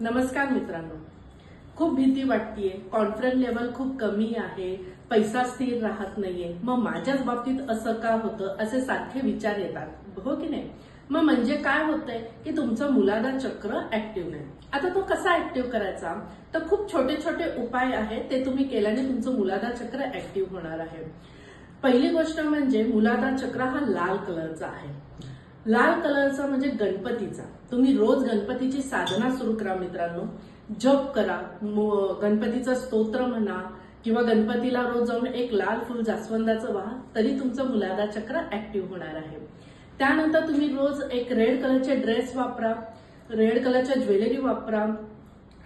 नमस्कार मित्रांनो, खूप भीती वाटतेय, कॉन्फिडन्स लेवल खूप कमी आहे, पैसा स्थिर राहत नाहीये, मग माझ्याच बाबतीत असं का होतं असे सारखे विचार येतात, हो की नाही? मग म्हणजे काय होतंय की तुमचं मूलाधार चक्र ऍक्टिव्ह नाही. आता तो कसा ऍक्टिव्ह करायचा? तर खूप छोटे छोटे उपाय आहेत, ते तुम्ही केल्याने तुमचं मूलाधार चक्र ऍक्टिव्ह होणार आहे. पहिली गोष्ट म्हणजे मूलाधार चक्र हा लाल कलरचा आहे. लाल कलरचा म्हणजे गणपतीचा. तुम्ही रोज गणपतीची साधना सुरू करा मित्रांनो, जप करा, गणपतीचं स्तोत्र म्हणा किंवा गणपतीला रोज जाऊन एक लाल फुल जास्वंदाचं व्हा, तरी तुमचं मूलाधार चक्र ऍक्टिव्ह होणार आहे. त्यानंतर तुम्ही रोज एक रेड कलरचे ड्रेस वापरा, रेड कलरच्या ज्वेलरी वापरा,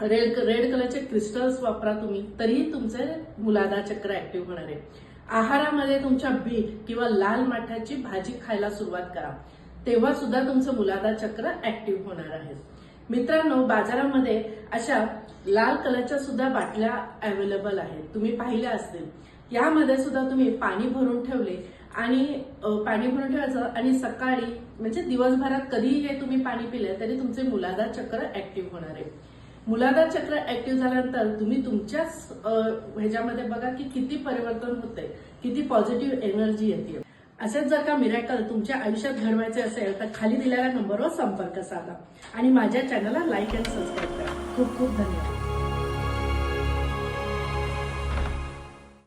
रेड कलरचे क्रिस्टल्स वापरा तुम्ही, तरीही तुमचे मूलाधार चक्र ऍक्टिव्ह होणार आहे. आहारामध्ये तुमच्या बीट किंवा लाल माठ्याची भाजी खायला सुरुवात करा, तेव्हा सुद्धा तुमचं मूलाधार चक्र ऍक्टिव्ह होणार आहे. मित्रांनो, बाजारामध्ये अशा लाल कलरच्या सुद्धा बाटल्या अवेलेबल आहेत, तुम्ही पाहिल्या असतील. यामध्ये सुद्धा तुम्ही पाणी भरून ठेवले आणि पाणी भरून ठेवायचं आणि सकाळी म्हणजे दिवसभरात कधीही हे तुम्ही पाणी पिले तरी तुमचे मूलाधार चक्र ऍक्टिव्ह होणार आहे. मूलाधार चक्र ऍक्टिव्ह झाल्यानंतर तुम्ही तुमच्याच ह्याच्यामध्ये बघा की किती परिवर्तन होते, किती पॉझिटिव्ह एनर्जी येते. असेच जर का मिरॅकल तुमच्या आयुष्यात घडवायचे असेल तर खाली दिलेल्या नंबरवर संपर्क साधा आणि माझ्या चॅनलला लाईक आणि सबस्क्राईब करा. खूप खूप धन्यवाद.